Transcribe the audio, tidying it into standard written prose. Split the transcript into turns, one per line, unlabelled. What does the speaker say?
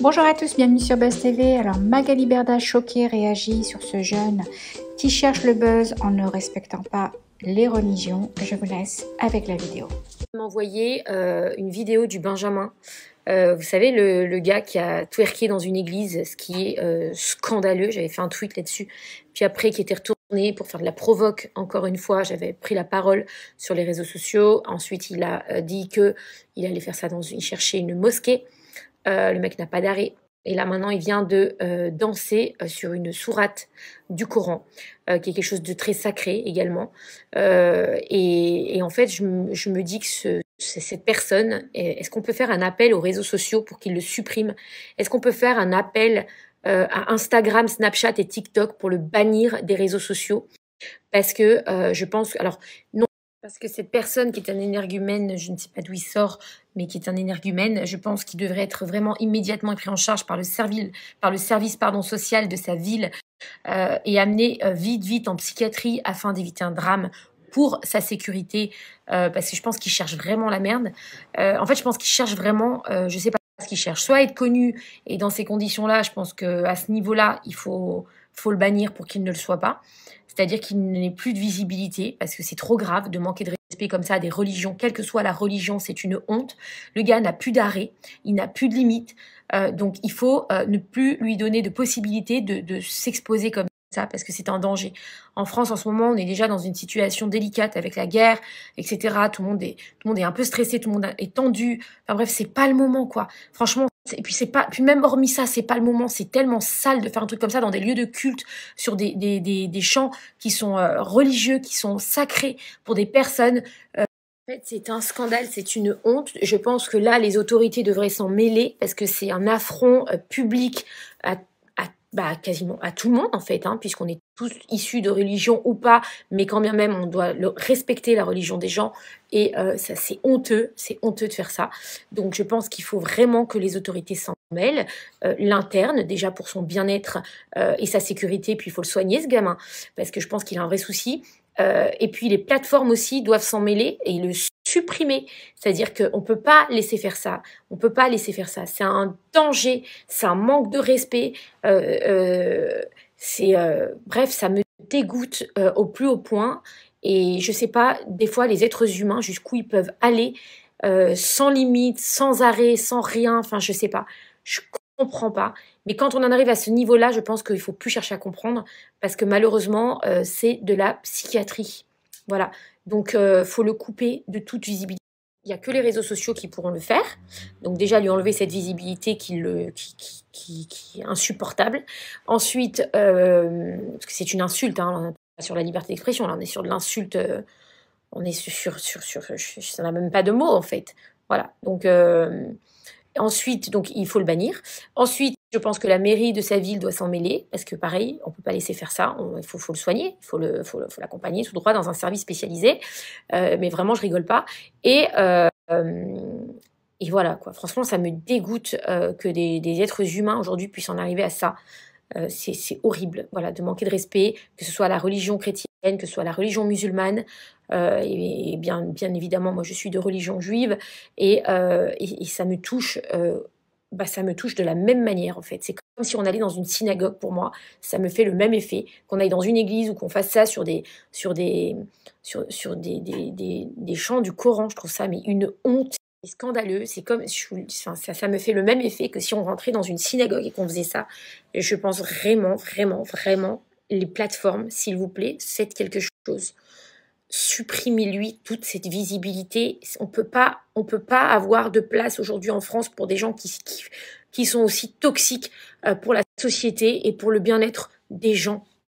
Bonjour à tous, bienvenue sur Buzz TV. Alors Magali Berda, choquée, réagit sur ce jeune qui cherche le buzz en ne respectant pas les religions. Je vous laisse avec la vidéo.
M'a envoyé une vidéo du Benjamin. Vous savez, le gars qui a twerké dans une église, ce qui est scandaleux. J'avais fait un tweet là-dessus. Puis après, qui était retourné pour faire de la provoque, encore une fois. J'avais pris la parole sur les réseaux sociaux. Ensuite, il a dit qu'il allait faire ça il cherchait une mosquée. Le mec n'a pas d'arrêt. Et là, maintenant, il vient de danser sur une sourate du Coran, qui est quelque chose de très sacré également. Et en fait, je me dis que cette personne, est-ce qu'on peut faire un appel aux réseaux sociaux pour qu'ils le suppriment? Est-ce qu'on peut faire un appel à Instagram, Snapchat et TikTok pour le bannir des réseaux sociaux? Parce que je pense... Alors, non. Parce que cette personne qui est un énergumène, je ne sais pas d'où il sort, mais qui est un énergumène, je pense qu'il devrait être vraiment immédiatement pris en charge par le service social de sa ville et amené vite en psychiatrie afin d'éviter un drame pour sa sécurité, parce que je pense qu'il cherche vraiment la merde. En fait, je pense qu'il cherche vraiment, je sais pas ce qu'il cherche, soit être connu, et dans ces conditions-là, je pense qu'à ce niveau-là, il faut le bannir pour qu'il ne le soit pas. C'est-à-dire qu'il n'ait plus de visibilité, parce que c'est trop grave de manquer de respect comme ça à des religions, quelle que soit la religion, c'est une honte. Le gars n'a plus d'arrêt, il n'a plus de limite, donc il faut ne plus lui donner de possibilité de s'exposer comme ça, parce que c'est un danger. En France, en ce moment, on est déjà dans une situation délicate avec la guerre, etc. Tout le monde est un peu stressé, tout le monde est tendu. Enfin bref, c'est pas le moment, quoi. Franchement, et puis puis même hormis ça, c'est pas le moment. C'est tellement sale de faire un truc comme ça dans des lieux de culte, sur des chants qui sont religieux, qui sont sacrés pour des personnes. En fait, c'est un scandale, c'est une honte. Je pense que là, les autorités devraient s'en mêler parce que c'est un affront public quasiment à tout le monde, en fait, hein, puisqu'on est tous issus de religion ou pas, mais quand bien même, on doit respecter la religion des gens. Et ça, c'est honteux de faire ça. Donc, je pense qu'il faut vraiment que les autorités s'en mêlent. L'interne, déjà pour son bien-être et sa sécurité, puis il faut le soigner, ce gamin, parce que je pense qu'il a un vrai souci. Et puis les plateformes aussi doivent s'en mêler et le supprimer. C'est-à-dire qu'on ne peut pas laisser faire ça. On peut pas laisser faire ça. C'est un danger, c'est un manque de respect. Bref, ça me dégoûte au plus haut point. Et je sais pas, des fois, les êtres humains, jusqu'où ils peuvent aller sans limite, sans arrêt, sans rien. Enfin, je sais pas. Je comprends pas. Mais quand on en arrive à ce niveau-là, je pense qu'il faut plus chercher à comprendre parce que malheureusement, c'est de la psychiatrie. Voilà. Donc, faut le couper de toute visibilité. Il n'y a que les réseaux sociaux qui pourront le faire. Donc déjà, lui enlever cette visibilité qui est insupportable. Ensuite, parce que c'est une insulte, hein, on n'est pas sur la liberté d'expression, là, on est sur de l'insulte, on est ça n'a même pas de mots, en fait. Voilà. Donc, ensuite, donc, il faut le bannir. Ensuite, je pense que la mairie de sa ville doit s'en mêler, parce que pareil, on ne peut pas laisser faire ça, il faut le soigner, il faut l'accompagner tout droit dans un service spécialisé, mais vraiment, je rigole pas. Et voilà, quoi. Franchement, ça me dégoûte que des êtres humains aujourd'hui puissent en arriver à ça. C'est horrible, voilà, de manquer de respect, que ce soit la religion chrétienne, que ce soit la religion musulmane, et bien évidemment, moi je suis de religion juive, et ça me touche, ça me touche de la même manière en fait. C'est comme si on allait dans une synagogue pour moi, ça me fait le même effet, qu'on aille dans une église ou qu'on fasse ça sur des chants du Coran, je trouve ça mais une honte. C'est scandaleux, c'est comme, ça me fait le même effet que si on rentrait dans une synagogue et qu'on faisait ça. Et je pense vraiment, les plateformes, s'il vous plaît, faites quelque chose. Supprimez-lui toute cette visibilité. On peut pas avoir de place aujourd'hui en France pour des gens qui sont aussi toxiques pour la société et pour le bien-être des gens.